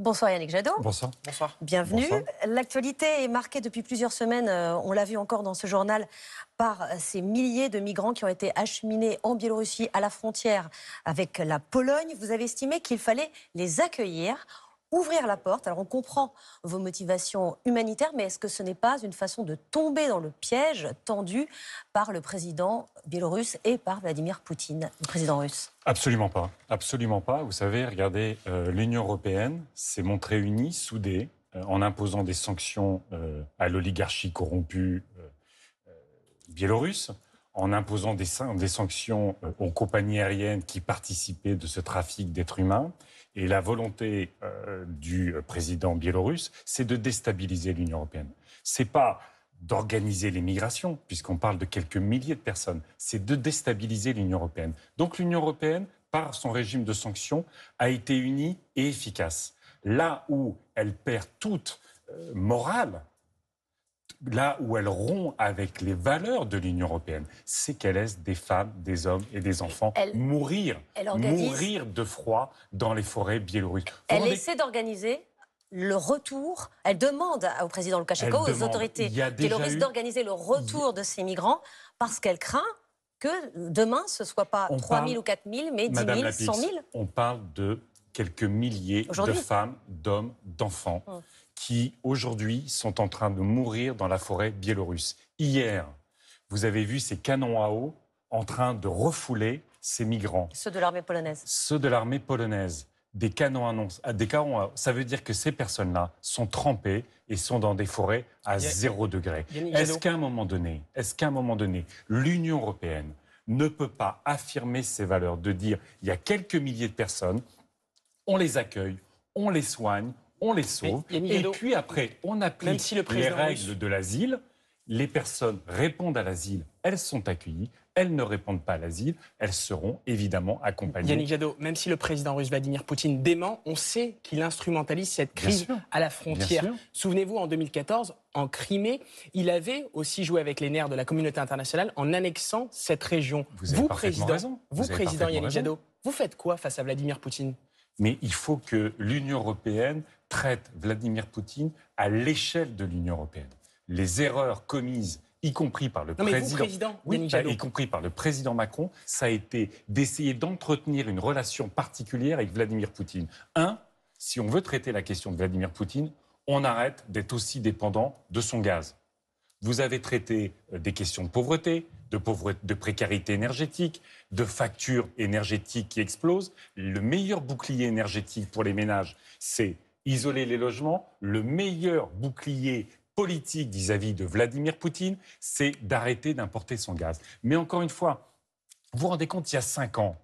Bonsoir Yannick Jadot. Bonsoir. Bonsoir. Bienvenue. Bonsoir. L'actualité est marquée depuis plusieurs semaines, on l'a vu encore dans ce journal, par ces milliers de migrants qui ont été acheminés en Biélorussie à la frontière avec la Pologne. Vous avez estimé qu'il fallait les accueillir, ouvrir la porte. Alors on comprend vos motivations humanitaires, mais est-ce que ce n'est pas une façon de tomber dans le piège tendu par le président biélorusse et par Vladimir Poutine, le président russe? Absolument pas. Absolument pas. Vous savez, regardez, l'Union européenne s'est montrée unie, soudée, en imposant des sanctions à l'oligarchie corrompue biélorusse, en imposant des sanctions aux compagnies aériennes qui participaient de ce trafic d'êtres humains. Et la volonté du président biélorusse, c'est de déstabiliser l'Union européenne. C'est pas d'organiser les migrations, puisqu'on parle de quelques milliers de personnes, c'est de déstabiliser l'Union européenne. Donc l'Union européenne, par son régime de sanctions, a été unie et efficace. Là où elle perd toute morale, là où elle rompt avec les valeurs de l'Union européenne, c'est qu'elle laisse des femmes, des hommes et des enfants mourir de froid dans les forêts biélorusses. Elle essaie d'organiser le retour, elle demande au président Loukachenko, aux autorités biélorusses d'organiser le retour de ces migrants parce qu'elle craint que demain ce ne soit pas 3 000 ou 4 000, mais 10 000, 100 000. On parle de quelques milliers de femmes, d'hommes, d'enfants qui aujourd'hui sont en train de mourir dans la forêt biélorusse. Hier, vous avez vu ces canons à eau en train de refouler ces migrants. Ceux de l'armée polonaise. Ceux de l'armée polonaise. Des canons à eau. Ça veut dire que ces personnes-là sont trempées et sont dans des forêts à 0 degré. Est-ce qu'à un moment donné, l'Union européenne ne peut pas affirmer ses valeurs, de dire il y a quelques milliers de personnes, on les accueille, on les soigne, on les sauve, et puis après, on applique les règles de l'asile. Les personnes répondent à l'asile, elles sont accueillies. Elles ne répondent pas à l'asile, elles seront évidemment accompagnées. Yannick Jadot, même si le président russe Vladimir Poutine dément, on sait qu'il instrumentalise cette crise à la frontière. Souvenez-vous, en 2014, en Crimée, il avait aussi joué avec les nerfs de la communauté internationale en annexant cette région. Vous président Yannick Jadot, vous faites quoi face à Vladimir Poutine? Mais il faut que l'Union européenne traite Vladimir Poutine à l'échelle de l'Union européenne. Les erreurs commises, y compris par le y compris par le président Macron, ça a été d'essayer d'entretenir une relation particulière avec Vladimir Poutine. Si on veut traiter la question de Vladimir Poutine, on arrête d'être aussi dépendant de son gaz. Vous avez traité des questions de pauvreté, de précarité énergétique, de factures énergétiques qui explosent. Le meilleur bouclier énergétique pour les ménages, c'est isoler les logements. Le meilleur bouclier politique vis-à-vis de Vladimir Poutine, c'est d'arrêter d'importer son gaz. Mais encore une fois, vous vous rendez compte, il y a 5 ans,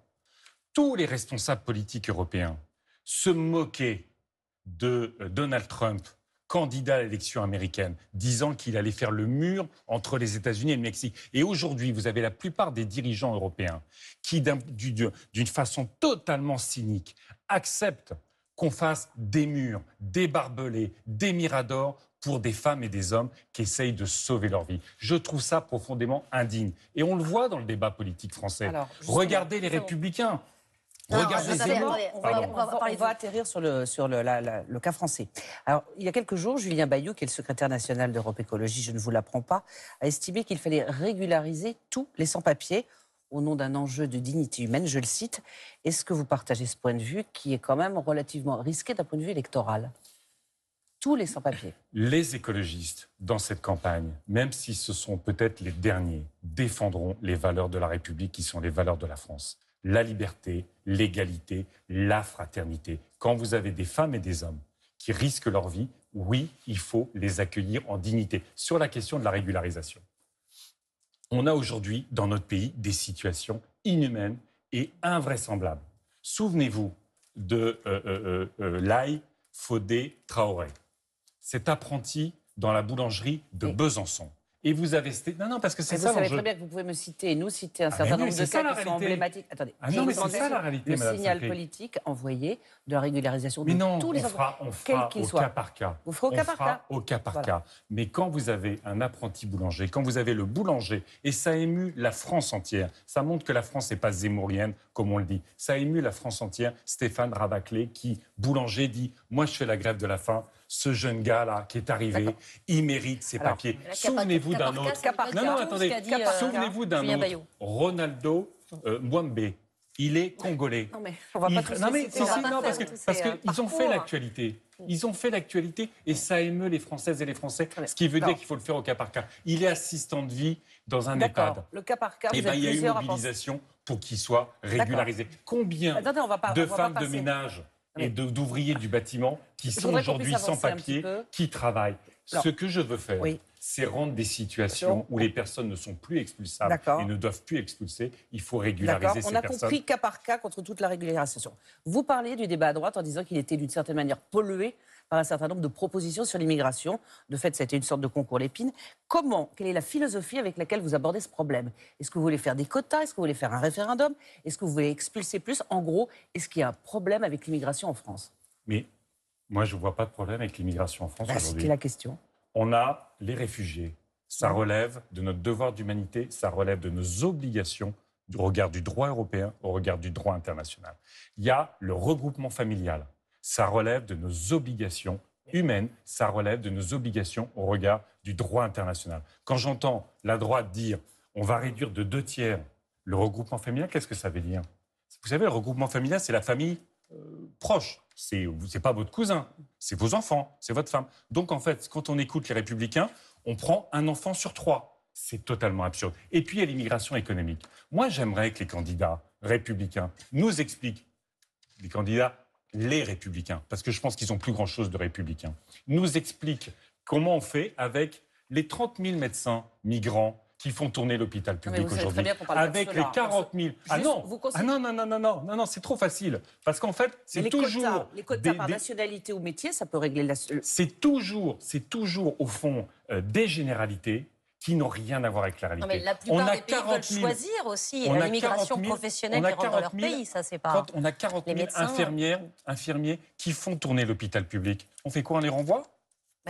tous les responsables politiques européens se moquaient de Donald Trump, candidat à l'élection américaine, disant qu'il allait faire le mur entre les États-Unis et le Mexique. Et aujourd'hui, vous avez la plupart des dirigeants européens qui, d'une façon totalement cynique, acceptent qu'on fasse des murs, des barbelés, des miradors pour des femmes et des hommes qui essayent de sauver leur vie. Je trouve ça profondément indigne. Et on le voit dans le débat politique français. Regardez les Républicains. Regardez Zemmour. On va atterrir sur le cas français. Alors, il y a quelques jours, Julien Bayou, qui est le secrétaire national d'Europe Écologie, je ne vous l'apprends pas, a estimé qu'il fallait régulariser tous les sans-papiers au nom d'un enjeu de dignité humaine, je le cite. Est-ce que vous partagez ce point de vue qui est quand même relativement risqué d'un point de vue électoral? Tous les sans-papiers. Les écologistes, dans cette campagne, même si ce sont peut-être les derniers, défendront les valeurs de la République qui sont les valeurs de la France. La liberté, l'égalité, la fraternité. Quand vous avez des femmes et des hommes qui risquent leur vie, oui, il faut les accueillir en dignité. Sur la question de la régularisation, on a aujourd'hui dans notre pays des situations inhumaines et invraisemblables. Souvenez-vous de Laye Fodé Traoré, cet apprenti dans la boulangerie de Besançon. Et vous avez... Non, parce que c'est ça l'enjeu. Vous savez très bien que vous pouvez me citer, nous citer un certain nombre de cas qui sont emblématiques. Attendez, non, mais c'est ça la réalité, le signal politique envoyé de la régularisation de tous les enfants, quels qu'ils soient. Cas par cas. Vous ferez au cas par cas. Au cas par cas. Mais quand vous avez un apprenti boulanger, quand vous avez le boulanger, et ça émue la France entière, ça montre que la France n'est pas zémourienne, comme on le dit. Ça émue la France entière. Stéphane Rabaclé, qui, boulanger, dit « Moi, je fais la grève de la faim. Ce jeune gars-là qui est arrivé, il mérite ses papiers. » Souvenez-vous d'un autre. Non, attendez. Souvenez-vous d'un autre. Ronaldo Mwambe. Il est congolais. Non, mais on va pas tous parce qu'ils ont fait l'actualité. Ils ont fait l'actualité et ça émeut les Françaises et les Français, ce qui veut dire qu'il faut le faire au cas par cas. Il est assistant de vie dans un EHPAD. Le cas par cas, il y a eu une mobilisation pour qu'il soit régularisé. Combien de femmes de ménage et d'ouvriers du bâtiment qui sont aujourd'hui sans papier, qui travaillent? Ce que je veux faire, c'est rendre des situations où les personnes ne sont plus expulsables et ne doivent plus expulser. Il faut régulariser ces personnes. On a compris cas par cas contre toute la régularisation. Vous parliez du débat à droite en disant qu'il était d'une certaine manière pollué par un certain nombre de propositions sur l'immigration. De fait, c'était une sorte de concours l'épine. Quelle est la philosophie avec laquelle vous abordez ce problème? Est-ce que vous voulez faire des quotas? Est-ce que vous voulez faire un référendum? Est-ce que vous voulez expulser plus? En gros, est-ce qu'il y a un problème avec l'immigration en France? Mais moi, je ne vois pas de problème avec l'immigration en France aujourd'hui. C'est la question. On a les réfugiés. Ça relève de notre devoir d'humanité, ça relève de nos obligations au regard du droit européen, au regard du droit international. Il y a le regroupement familial. Ça relève de nos obligations humaines, ça relève de nos obligations au regard du droit international. Quand j'entends la droite dire on va réduire de 2/3 le regroupement familial, qu'est-ce que ça veut dire? Vous savez, le regroupement familial, c'est la famille proche. C'est pas votre cousin, c'est vos enfants, c'est votre femme. Donc en fait, quand on écoute les Républicains, on prend un enfant sur 3. C'est totalement absurde. Et puis il y a l'immigration économique. Moi, j'aimerais que les candidats républicains nous expliquent, les républicains, parce que je pense qu'ils n'ont plus grand-chose de républicains, nous expliquent comment on fait avec les 30 000 médecins migrants qui font tourner l'hôpital public aujourd'hui, avec les 40 000... Non, c'est trop facile. Parce qu'en fait, c'est toujours... Les quotas par nationalité ou métier, ça peut régler la... C'est toujours, au fond, des généralités qui n'ont rien à voir avec la réalité. Non, mais la plupart des pays veulent choisir aussi l'immigration professionnelle qui rentre dans leur pays. Ça, c'est pas... Quand on a 40 000 infirmiers qui font tourner l'hôpital public, on fait quoi? On les renvoie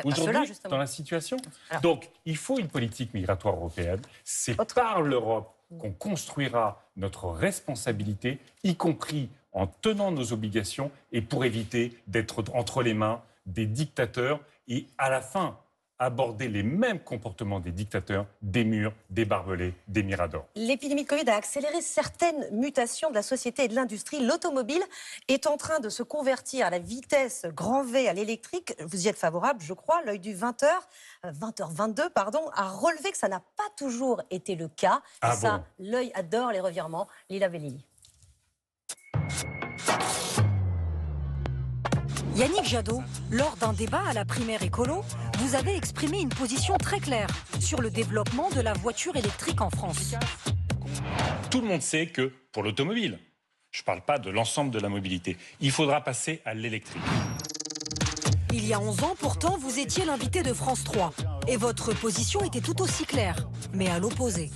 aujourd'hui, dans la situation. Donc, il faut une politique migratoire européenne. C'est par l'Europe qu'on construira notre responsabilité, y compris en tenant nos obligations et pour éviter d'être entre les mains des dictateurs et, à la fin, aborder les mêmes comportements des dictateurs, des murs, des barbelés, des miradors. L'épidémie de Covid a accéléré certaines mutations de la société et de l'industrie. L'automobile est en train de se convertir à la vitesse grand V à l'électrique. Vous y êtes favorable, je crois. L'œil du 20h22, a relevé que ça n'a pas toujours été le cas. L'œil adore les revirements. Lila Vellini. Yannick Jadot, lors d'un débat à la primaire écolo, vous avez exprimé une position très claire sur le développement de la voiture électrique en France. Tout le monde sait que pour l'automobile, je ne parle pas de l'ensemble de la mobilité, il faudra passer à l'électrique. Il y a 11 ans, pourtant, vous étiez l'invité de France 3. Et votre position était tout aussi claire, mais à l'opposé.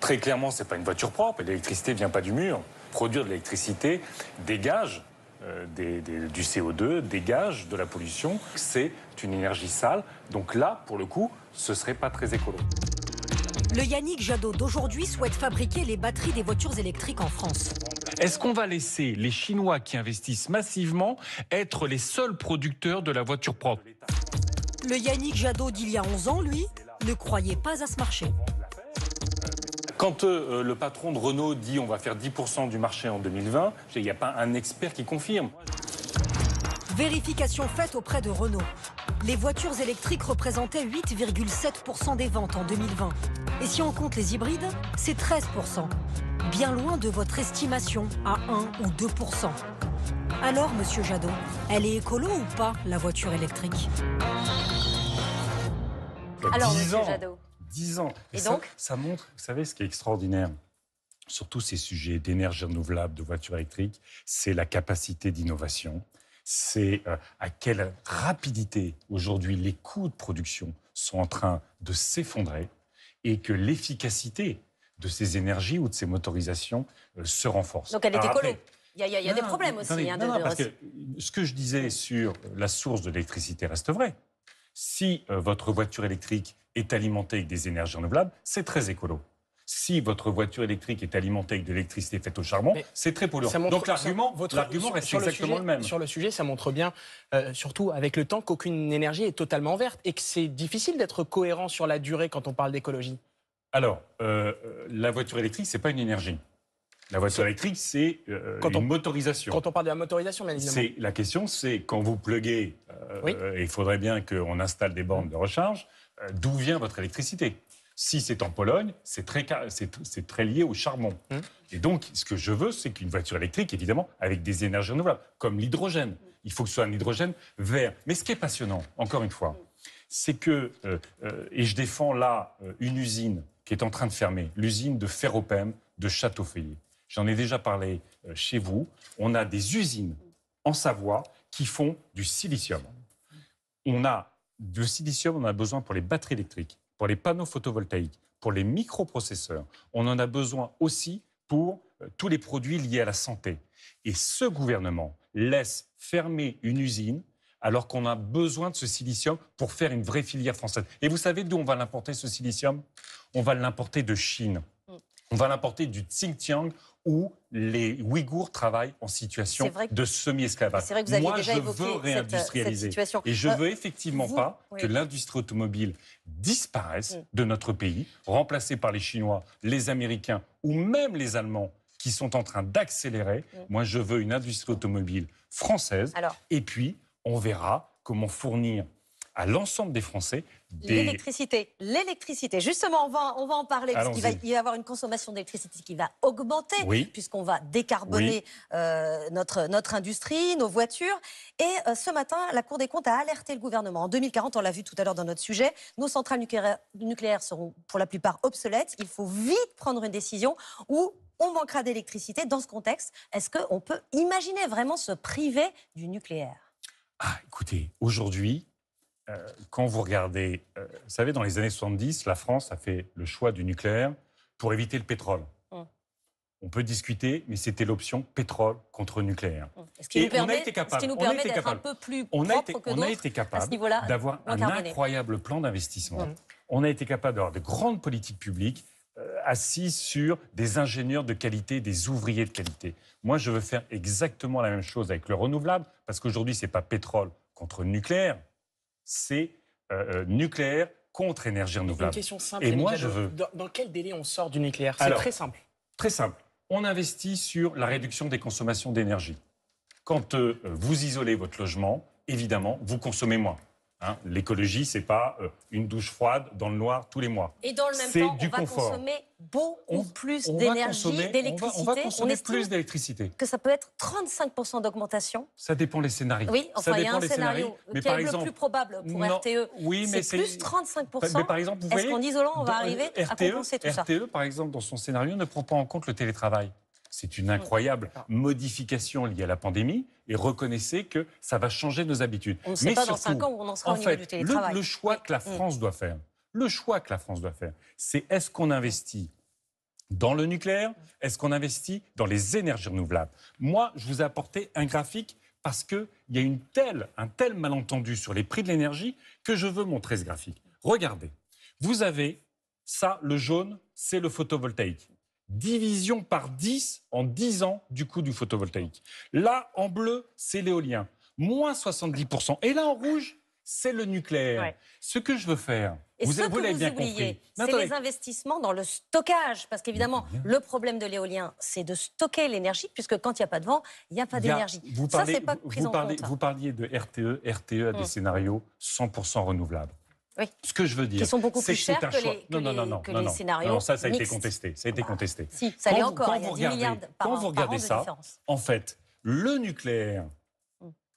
Très clairement, ce n'est pas une voiture propre. L'électricité ne vient pas du mur. Produire de l'électricité dégage du CO2, dégage de la pollution. C'est une énergie sale. Donc là, pour le coup, ce ne serait pas très écolo. Le Yannick Jadot d'aujourd'hui souhaite fabriquer les batteries des voitures électriques en France. Est-ce qu'on va laisser les Chinois qui investissent massivement être les seuls producteurs de la voiture propre? Le Yannick Jadot d'il y a 11 ans, lui, ne croyait pas à ce marché. Quand le patron de Renault dit on va faire 10% du marché en 2020, il n'y a pas un expert qui confirme. Vérification faite auprès de Renault. Les voitures électriques représentaient 8,7% des ventes en 2020. Et si on compte les hybrides, c'est 13%. Bien loin de votre estimation à 1 ou 2%. Alors, monsieur Jadot, elle est écolo ou pas, la voiture électrique? Alors, monsieur Jadot. 10 ans. Et donc ça montre, vous savez, ce qui est extraordinaire, sur tous ces sujets d'énergie renouvelable, de voitures électriques, c'est la capacité d'innovation. C'est à quelle rapidité, aujourd'hui, les coûts de production sont en train de s'effondrer et que l'efficacité de ces énergies ou de ces motorisations se renforce. Donc elle est écolo. Il y a des problèmes aussi. Parce que ce que je disais sur la source de l'électricité reste vrai. Si votre voiture électrique est alimentée avec des énergies renouvelables, c'est très écolo. Si votre voiture électrique est alimentée avec de l'électricité faite au charbon, c'est très polluant. Donc l'argument reste exactement le même. Sur le sujet, ça montre bien, surtout avec le temps, qu'aucune énergie est totalement verte et que c'est difficile d'être cohérent sur la durée quand on parle d'écologie. Alors, la voiture électrique, c'est pas une énergie. La voiture électrique, c'est une motorisation. Quand on parle de la motorisation, bien évidemment. La question, c'est quand vous pluguez, il faudrait bien qu'on installe des bornes de recharge, d'où vient votre électricité? Si c'est en Pologne, c'est très lié au charbon. Et donc, ce que je veux, c'est qu'une voiture électrique, évidemment, avec des énergies renouvelables, comme l'hydrogène. Il faut que ce soit un hydrogène vert. Mais ce qui est passionnant, encore une fois, c'est que, et je défends là une usine qui est en train de fermer, l'usine de Ferropem de Châteaubriant. J'en ai déjà parlé chez vous. On a des usines en Savoie qui font du silicium. Du silicium, on a besoin pour les batteries électriques, pour les panneaux photovoltaïques, pour les microprocesseurs. On en a besoin aussi pour tous les produits liés à la santé. Et ce gouvernement laisse fermer une usine alors qu'on a besoin de ce silicium pour faire une vraie filière française. Et vous savez d'où on va l'importer, ce silicium? On va l'importer de Chine. On va l'importer du Xinjiang, où les Ouïghours travaillent en situation de semi-esclavage. C'est vrai que vous aviez Moi, déjà je évoqué veux réindustrialiser. cette situation. Et je veux effectivement pas que l'industrie automobile disparaisse de notre pays, remplacée par les Chinois, les Américains ou même les Allemands qui sont en train d'accélérer. Moi, je veux une industrie automobile française. Et puis, on verra comment fournir à l'ensemble des Français l'électricité. Justement, on va en parler, parce qu'il va y avoir une consommation d'électricité qui va augmenter, puisqu'on va décarboner notre industrie, nos voitures. Et ce matin, la Cour des comptes a alerté le gouvernement. En 2040, on l'a vu tout à l'heure dans notre sujet, nos centrales nucléaires seront pour la plupart obsolètes. Il faut vite prendre une décision où on manquera d'électricité. Dans ce contexte, est-ce qu'on peut imaginer vraiment se priver du nucléaire? Écoutez, aujourd'hui, quand vous regardez, vous savez, dans les années 70, la France a fait le choix du nucléaire pour éviter le pétrole. On peut discuter, mais c'était l'option pétrole contre nucléaire. Ce qui nous permet d'être un peu plus propre que d'autres. On a été capable d'avoir un incroyable plan d'investissement. On a été capable d'avoir de grandes politiques publiques assises sur des ingénieurs de qualité, des ouvriers de qualité. Moi, je veux faire exactement la même chose avec le renouvelable, parce qu'aujourd'hui, ce n'est pas pétrole contre nucléaire, c'est nucléaire contre énergie renouvelable. Une question simple. Et moi, je veux... Dans quel délai on sort du nucléaire? C'est très simple. Très simple. On investit sur la réduction des consommations d'énergie. Quand vous isolez votre logement, évidemment, vous consommez moins. L'écologie, c'est pas une douche froide dans le noir tous les mois. Et dans le même temps, on va consommer beaucoup plus d'énergie, d'électricité. On va consommer plus d'électricité. Que ça peut être 35% d'augmentation. Ça dépend des scénarios. Oui, enfin, il y a un scénario qui est le plus probable pour RTE. Oui, mais c'est plus 35%. Mais par exemple, vous voyez, est-ce qu'en isolant, on va arriver à compenser tout ça? RTE, par exemple, dans son scénario, ne prend pas en compte le télétravail. C'est une incroyable modification liée à la pandémie, et reconnaissez que ça va changer nos habitudes. On ne sait pas dans 5 ans où on en sera au niveau du télétravail. Le choix que la France doit faire, c'est est-ce qu'on investit dans le nucléaire, est-ce qu'on investit dans les énergies renouvelables? Moi, je vous ai apporté un graphique parce qu'il y a un tel malentendu sur les prix de l'énergie que je veux montrer ce graphique. Regardez, vous avez ça, le jaune, c'est le photovoltaïque. Division par 10 en 10 ans du coût du photovoltaïque. Là, en bleu, c'est l'éolien, moins 70%. Et là, en rouge, c'est le nucléaire. Ce que je veux faire, vous l'avez bien compris, c'est les investissements dans le stockage. Parce qu'évidemment, le problème de l'éolien, c'est de stocker l'énergie, puisque quand il n'y a pas de vent, il n'y a pas d'énergie. Ça, c'est pas pris en compte. Vous parliez de RTE. RTE a des scénarios 100% renouvelables. Oui. Ce que je veux dire, qui sont beaucoup plus chers que les scénarios. Non, ça a été contesté. Ça a été contesté. Si, ça l'est encore. Il y a 10 milliards par an, quand vous regardez ça, différence. En fait, le nucléaire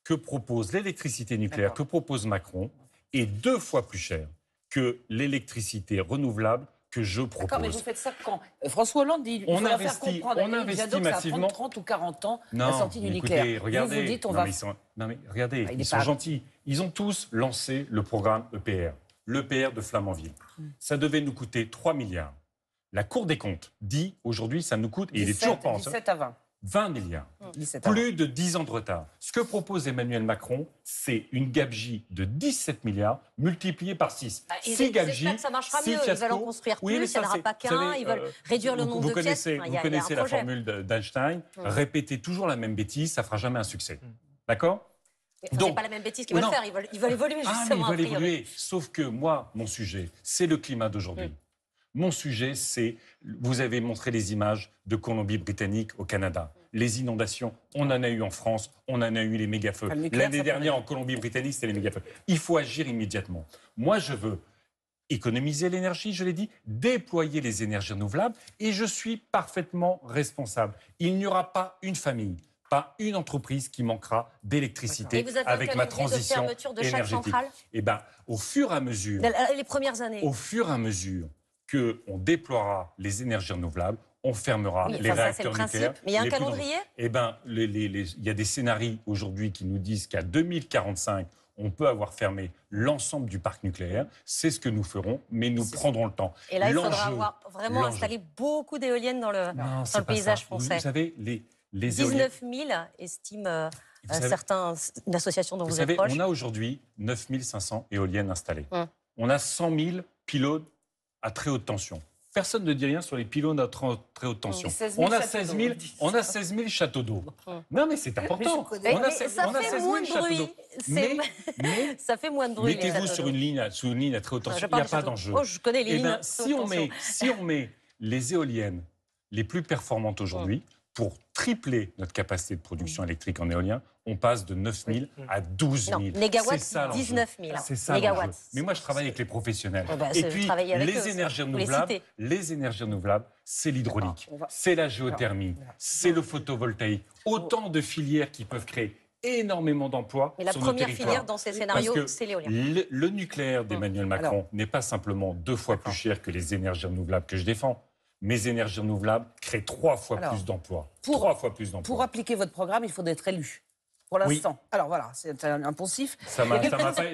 que propose l'électricité nucléaire que propose Macron est 2 fois plus cher que l'électricité renouvelable que je propose. D'accord, mais vous faites ça quand François Hollande dit on investit massivement. Ça prend 30 ou 40 ans la sortie du nucléaire. Regardez, vous dites, regardez, ils sont gentils. Ils ont tous lancé le programme EPR. l'EPR de Flamanville. Ça devait nous coûter 3 milliards. La Cour des comptes dit aujourd'hui, ça nous coûte, et il est toujours pas en 17 à 20. 20 milliards. 17 à 20. Plus de 10 ans de retard. Ce que propose Emmanuel Macron, c'est une gabegie de 17 milliards multipliée par 6. Ils espèrent que ça marchera mieux. Ils veulent en construire plus, il n'y en aura pas qu'un. Ils veulent réduire le nombre de pièces. Vous connaissez la formule d'Einstein. Répétez toujours la même bêtise, ça ne fera jamais un succès. D'accord ? Donc, c'est pas la même bêtise qu'ils veulent faire. Ils veulent évoluer, justement. Mais ils veulent évoluer. Sauf que moi, mon sujet, c'est le climat d'aujourd'hui. Mon sujet, c'est, vous avez montré les images de Colombie-Britannique au Canada. Les inondations, on en a eu en France, on en a eu les méga-feux. L'année dernière, en Colombie-Britannique, c'était les méga-feux. Il faut agir immédiatement. Moi, je veux économiser l'énergie, je l'ai dit, déployer les énergies renouvelables, et je suis parfaitement responsable. Il n'y aura pas une famille, pas une entreprise qui manquera d'électricité avec ma transition énergétique. Eh bien, au fur et à mesure, les premières années, au fur et à mesure qu'on déploiera les énergies renouvelables, on fermera les réacteurs nucléaires. Mais il y a un calendrier ? Eh bien, il y a des scénarios aujourd'hui qui nous disent qu'à 2045, on peut avoir fermé l'ensemble du parc nucléaire. C'est ce que nous ferons, mais nous prendrons le temps. Et là, il faudra avoir vraiment installé beaucoup d'éoliennes dans le paysage français. Vous savez, les 19 000 estiment une association dont vous êtes proche. On a aujourd'hui 9 500 éoliennes installées. On a 100 000 pylônes à très haute tension. Personne ne dit rien sur les pylônes à très haute tension. On a 16 000 châteaux d'eau. Non, mais c'est important. Ça fait moins de bruit. Ça fait moins de bruit. Mettez-vous sur une ligne à très haute tension, il n'y a pas d'enjeu. Je connais les lignes. Si on met les éoliennes les plus performantes aujourd'hui, pour tripler notre capacité de production électrique en éolien, on passe de 9 000 à 12 000. Non, mégawatts, 19 000. C'est ça l'enjeu. Mais moi, je travaille avec les professionnels. Et puis, les énergies renouvelables, c'est l'hydraulique, c'est la géothermie, c'est le photovoltaïque. Autant de filières qui peuvent créer énormément d'emplois sur nos territoires. Mais la première filière dans ces scénarios, c'est l'éolien. Le nucléaire d'Emmanuel Macron n'est pas simplement 2 fois plus cher que les énergies renouvelables que je défends. Mes énergies renouvelables créent 3 fois plus d'emplois. 3 fois plus d'emplois. Pour appliquer votre programme, il faut être élu. Pour l'instant. Oui. Alors voilà, c'est un poncif. Ça m'a pas échappé.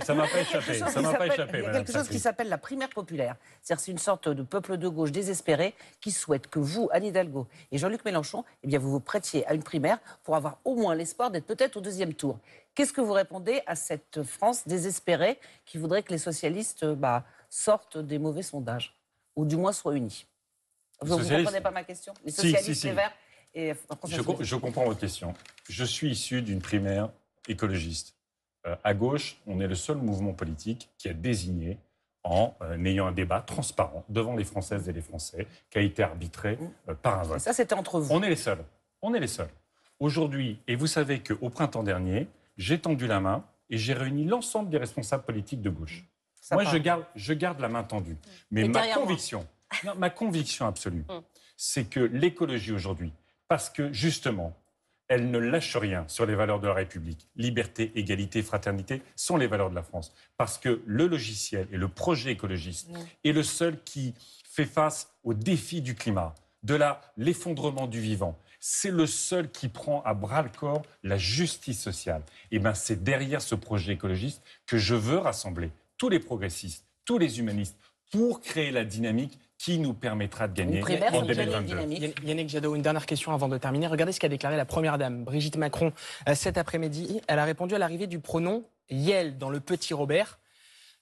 Il y a quelque chose qui s'appelle la primaire populaire. C'est-à-dire c'est une sorte de peuple de gauche désespéré qui souhaite que vous, Anne Hidalgo et Jean-Luc Mélenchon, eh bien vous vous prêtiez à une primaire pour avoir au moins l'espoir d'être peut-être au 2e tour. Qu'est-ce que vous répondez à cette France désespérée qui voudrait que les socialistes sortent des mauvais sondages, ou du moins soient unis? Vous ne comprenez pas ma question? Les socialistes, les Verts et... Je comprends votre question. Je suis issu d'une primaire écologiste. À gauche, on est le seul mouvement politique qui a désigné, en ayant un débat transparent devant les Françaises et les Français, qui a été arbitré par un vote. Ça, c'était entre vous. On est les seuls. On est les seuls. Aujourd'hui, et vous savez qu'au printemps dernier, j'ai tendu la main et j'ai réuni l'ensemble des responsables politiques de gauche. Moi, je garde la main tendue. Mais ma conviction absolue, c'est que l'écologie aujourd'hui, parce que justement, elle ne lâche rien sur les valeurs de la République, liberté, égalité, fraternité, sont les valeurs de la France. Parce que le logiciel et le projet écologiste est le seul qui fait face aux défis du climat, de l'effondrement du vivant. C'est le seul qui prend à bras-le-corps la justice sociale. Et bien, c'est derrière ce projet écologiste que je veux rassembler tous les progressistes, tous les humanistes, pour créer la dynamique qui nous permettra de gagner en 2022. Yannick Jadot, une dernière question avant de terminer. Regardez ce qu'a déclaré la première dame, Brigitte Macron, cet après-midi. Elle a répondu à l'arrivée du pronom « Yel » dans le Petit Robert.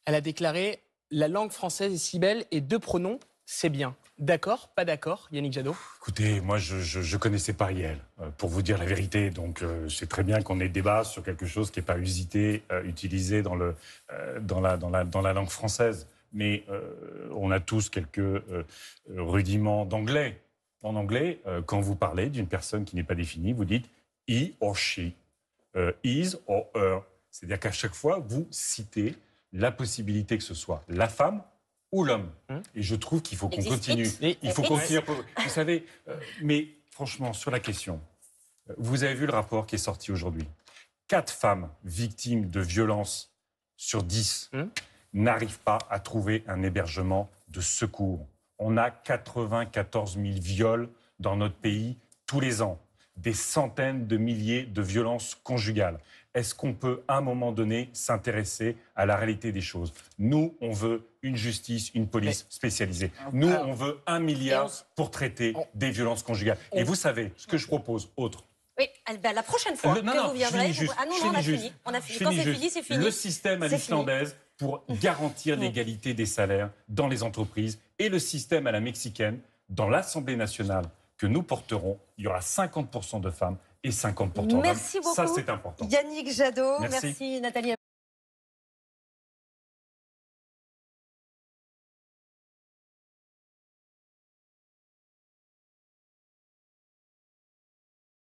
Elle a déclaré « La langue française est si belle et 2 pronoms, c'est bien ». D'accord, pas d'accord, Yannick Jadot? Écoutez, moi, je connaissais pas Yel, pour vous dire la vérité. Donc, c'est très bien qu'on ait débat sur quelque chose qui n'est pas utilisé dans la langue française. Mais on a tous quelques rudiments d'anglais. En anglais, quand vous parlez d'une personne qui n'est pas définie, vous dites « he or she »,« is or her ». C'est-à-dire qu'à chaque fois, vous citez la possibilité que ce soit la femme ou l'homme. Et je trouve qu'il faut qu'on continue. Il faut continuer. Vous savez, mais franchement, sur la question, vous avez vu le rapport qui est sorti aujourd'hui. 4 femmes victimes de violences sur 10 n'arrivent pas à trouver un hébergement de secours. On a 94 000 viols dans notre pays tous les ans. des centaines de milliers de violences conjugales. Est-ce qu'on peut, à un moment donné, s'intéresser à la réalité des choses? Nous, on veut une justice, une police spécialisée. Nous, on veut 1 milliard pour traiter des violences conjugales. Et vous savez, ce que je propose, autre. Oui, la prochaine fois que vous viendrez... Ah non, on a fini. On a fini. Quand c'est fini, c'est fini. Le système à l'islandaise pour garantir l'égalité des salaires dans les entreprises et le système à la mexicaine dans l'Assemblée nationale que nous porterons. Il y aura 50% de femmes et 50% d'hommes. Merci beaucoup. Ça, c'est important. Yannick Jadot, merci Nathalie.